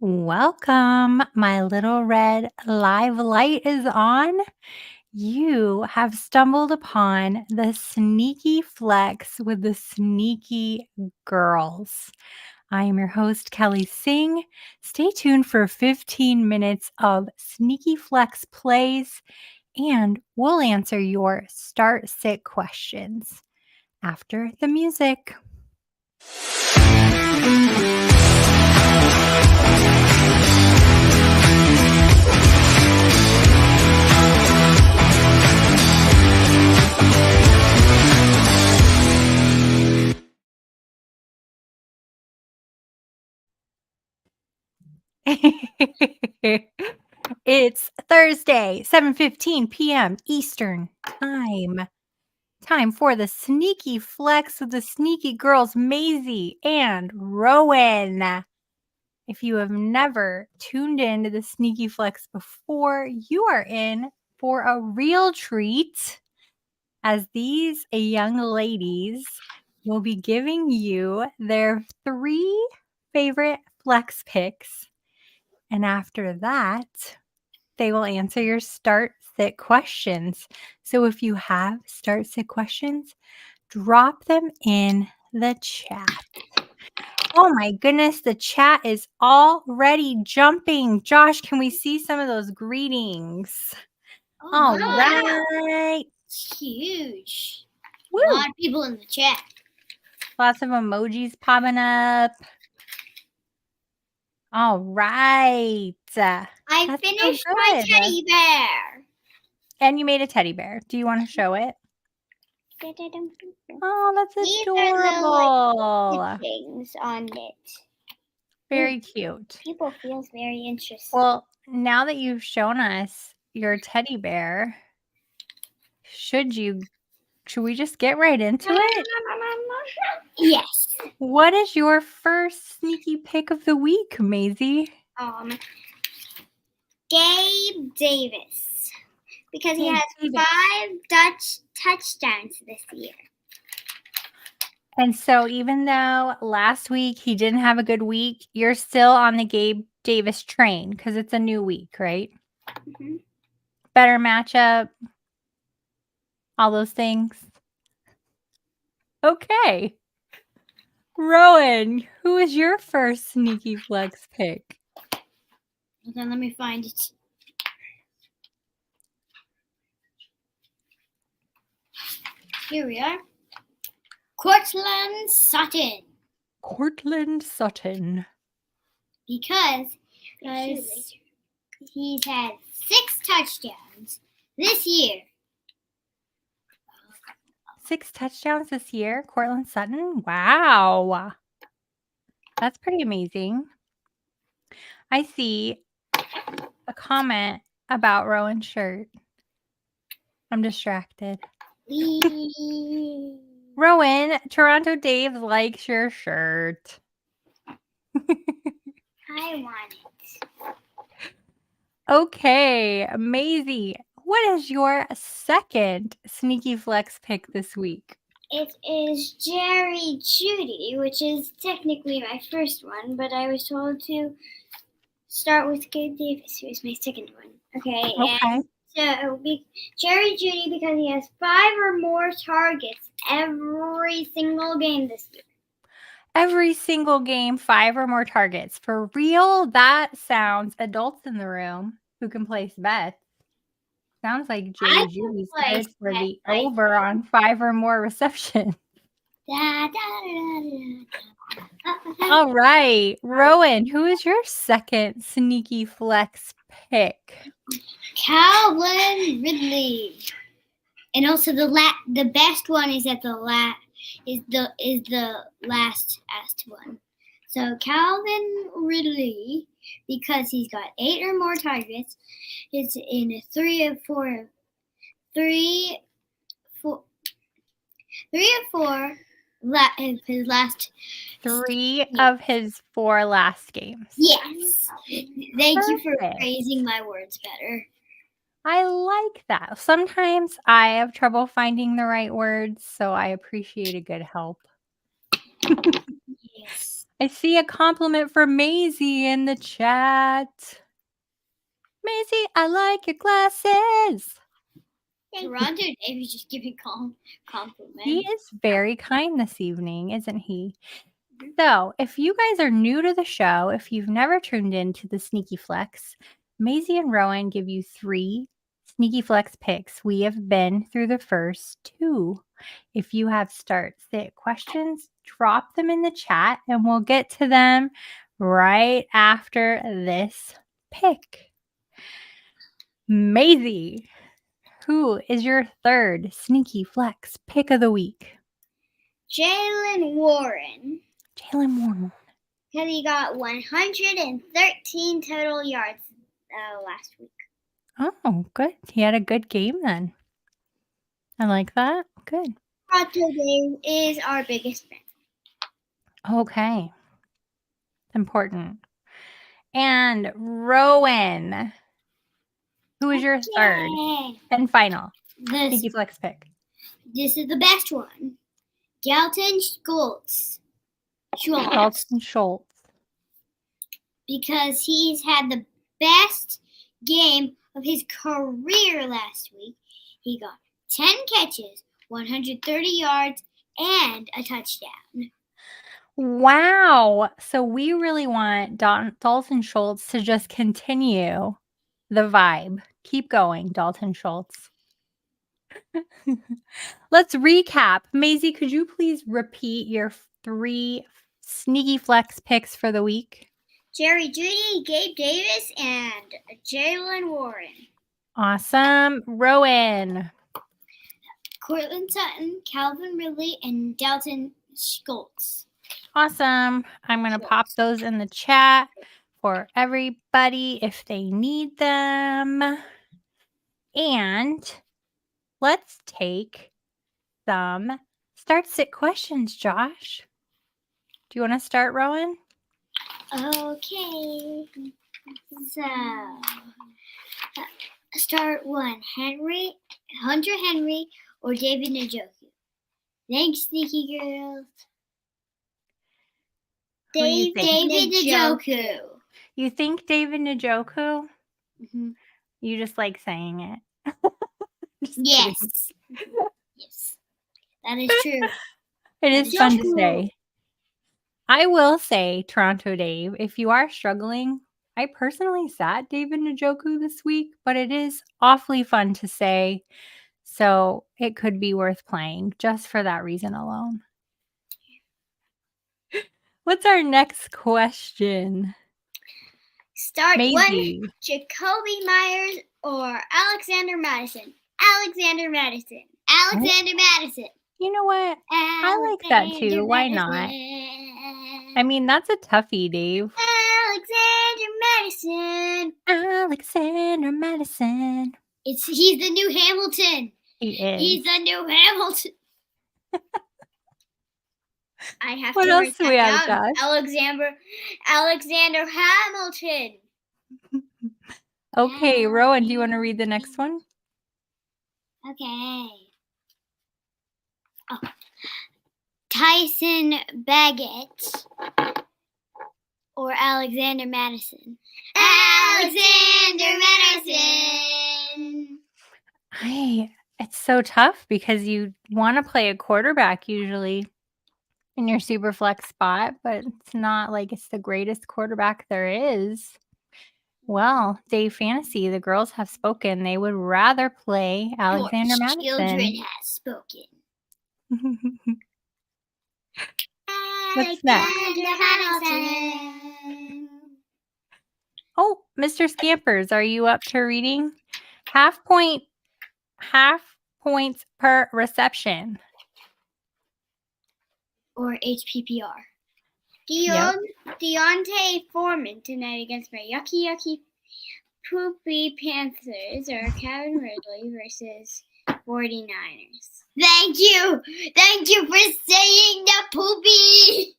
Welcome. My little red live light is on. You have stumbled upon the sneaky flex with the sneaky girls. I am your host, Kelly Singh. Stay tuned for 15 minutes of sneaky flex plays, and we'll answer your start sit questions after the music. It's Thursday, 7:15 p.m. Eastern Time. Time for the sneaky flex with the sneaky girls, Maisy and Rowan. If you have never tuned in to the sneaky flex before, you are in for a real treat, as these young ladies will be giving you their 3 favorite flex picks. And after that, they will answer your start sit questions. So if you have start sit questions, drop them in the chat. Oh my goodness, the chat is already jumping. Josh, can we see some of those greetings? All right. It's huge. Woo. A lot of people in the chat. Lots of emojis popping up. All right. I finished my teddy bear. And you made a teddy bear. Do you want to show it? Oh, that's adorable. Little, things on it. Very cute. People feels very interesting. Well, now that you've shown us your teddy bear, should we just get right into it? Yes. What is your first sneaky pick of the week, Maisy? Gabe Davis, because he has 5 touchdowns this year. And so even though last week he didn't have a good week, you're still on the Gabe Davis train because it's a new week, right? Mm-hmm. Better matchup, all those things. Okay. Rowan, who is your first sneaky flex pick? Okay, let me find it. Here we are. Courtland Sutton. Courtland Sutton. Because he's had 6 touchdowns this year. 6 touchdowns this year, Courtland Sutton? Wow. That's pretty amazing. I see a comment about Rowan's shirt. I'm distracted. Rowan, Toronto Dave likes your shirt. I want it. Okay, Maisy, what is your second sneaky flex pick this week? It is Jeudy, which is technically my first one, but I was told to start with Gabe Davis, who is my second one. Okay. And so Jeudy, because he has 5 or more targets every single game this year. Every single game, 5 or more targets. For real? That sounds adults in the room who can place bets. Sounds like Jeudy's good for the over on 5 or more receptions. All right. Rowan, who is your second sneaky flex pick? Calvin Ridley. And also the best one is at the last asked one. So Calvin Ridley, because he's got 8 or more targets, is in 3 of 4 of his last 3 of his 4 last games. Yes. Thank you for phrasing my words better. I like that. Sometimes I have trouble finding the right words, so I appreciate a good help. Yes. I see a compliment for Maisy in the chat. Maisy, I like your glasses. Toronto Davis just giving compliments. He is very kind this evening, isn't he? So, if you guys are new to the show, if you've never tuned into the Sneaky Flex, Maisy and Rowan give you 3 Sneaky Flex picks. We have been through the first 2. If you have start-sit questions, drop them in the chat and we'll get to them right after this pick. Maisy, who is your third Sneaky Flex pick of the week? Jaylen Warren. Jaylen Warren. Because he got 113 total yards last week. Oh, good. He had a good game then. I like that. Good. Toronto Dave is our biggest fan. Okay. Important. And Rowan, who is your third and final Sneaky Flex pick? This is the best one. Dalton Schultz. Dalton Schultz. Because he's had the best game of his career last week. He got 10 catches, 130 yards, and a touchdown. Wow. So we really want Dalton Schultz to just continue the vibe. Keep going, Dalton Schultz. Let's recap. Maisy, could you please repeat your 3 Sneaky Flex picks for the week? Jeudy, Gabe Davis, and Jaylen Warren. Awesome. Rowan. Courtland Sutton, Calvin Ridley, and Dalton Schultz. Awesome. I'm going to pop those in the chat for everybody if they need them. And let's take some start-sit questions, Josh. Do you want to start, Rowan? Okay. So, start 1. Hunter Henry, or David Njoku? Thanks, sneaky girls. David Njoku. You think David Njoku? Mm-hmm. You just like saying it. Yes. Yes. That is true. It is fun to say. I will say, Toronto Dave, if you are struggling, I personally sat David Njoku this week, but it is awfully fun to say. So it could be worth playing just for that reason alone. What's our next question? Start Maisy. 1. Jakobi, Meyers, or Alexander Mattison? Alexander Mattison. Madison. You know what? I like that too. Why not? I mean, that's a toughie, Dave. Alexander Mattison. He's the new Hamilton. He is. He's the new Hamilton. I have what to else do we have, down. Josh? Alexander Hamilton. Okay, Rowan, do you want to read the next one? Okay. Oh. Tyson Bagent or Alexander Mattison? Alexander Mattison. It's so tough because you want to play a quarterback usually in your super flex spot, but it's not like it's the greatest quarterback there is. Well, Dave Fantasy, the girls have spoken. They would rather play Alexander Mattison. Children has spoken. What's next? Oh, Mr. Scampers, are you up to reading? Half points per reception. Or HPPR. Deontay Foreman tonight against my yucky poopy Panthers or Calvin Ridley versus 49ers. Thank you for saying the poopy.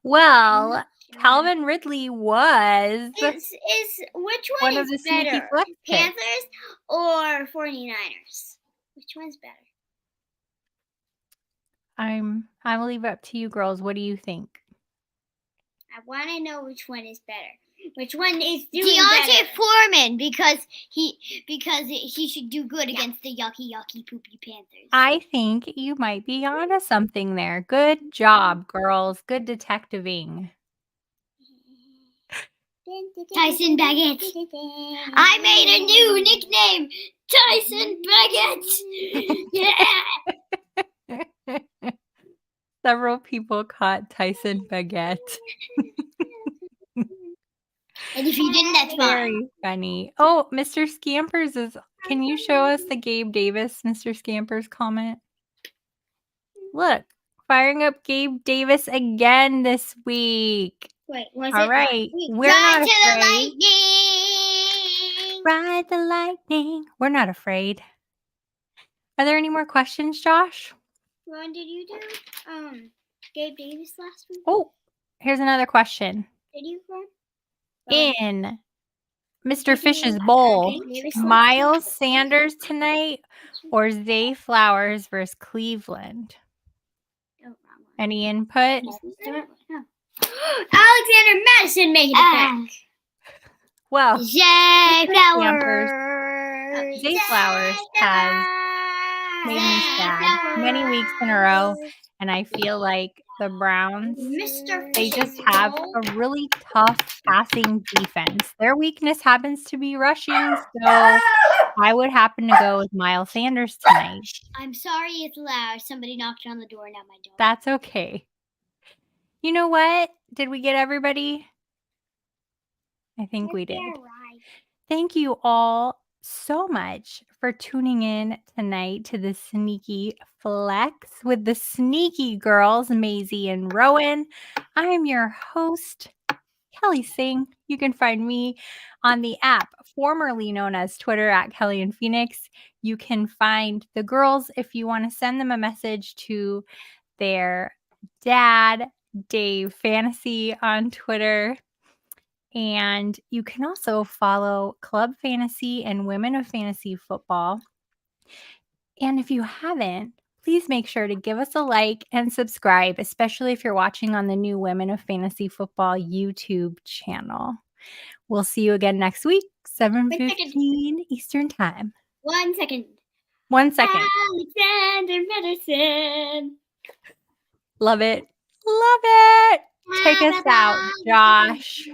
Well, Calvin Ridley was which one is better? Panthers or 49ers? Which one's better? I'll leave it up to you girls. What do you think? I want to know which one is better. Which one is doing better? Foreman, because he should do good against the yucky poopy Panthers. I think you might be onto something there. Good job, girls. Good detectiving. Tyson Bagent. I made a new nickname, Tyson Bagent. Yeah. Several people caught Tyson Bagent. And if you didn't, that's fine. Very funny. Oh, Mr. Scampers is. Can you show us the Gabe Davis, Mr. Scampers comment? Look, firing up Gabe Davis again this week. Wait, was all it? Right, we're Ride not to afraid. the lightning. Ride the lightning. We're not afraid. Are there any more questions, Josh? Ron, did you do Gabe Davis last week? Oh, here's another question. Did you, Ron? In Mr. Fish's bowl, Miles Sanders tonight or Zay Flowers versus Cleveland? Any input? No. Alexander Mattison making it back. Well, Zay Flowers. Zay Flowers has made me sad many weeks in a row, and I feel like the Browns, they just have a really tough passing defense. Their weakness happens to be rushing, so I would happen to go with Miles Sanders tonight. I'm sorry it's loud. Somebody knocked on the door, not my door. That's okay. You know what? Did we get everybody? I think we did. Right. Thank you all so much for tuning in tonight to the Sneaky Flex with the Sneaky Girls, Maisy and Rowan. I'm your host, Kelly Singh. You can find me on the app formerly known as Twitter at Kelly and Phoenix. You can find the girls if you want to send them a message to their dad, Dave Fantasy, on Twitter. And you can also follow Club Fantasy and Women of Fantasy Football. And if you haven't, please make sure to give us a like and subscribe, especially if you're watching on the new Women of Fantasy Football YouTube channel. We'll see you again next week, 7:15 Eastern Time. 1 second. 1 second. Alexander Mattison. Love it. Love it. Take us out, Josh.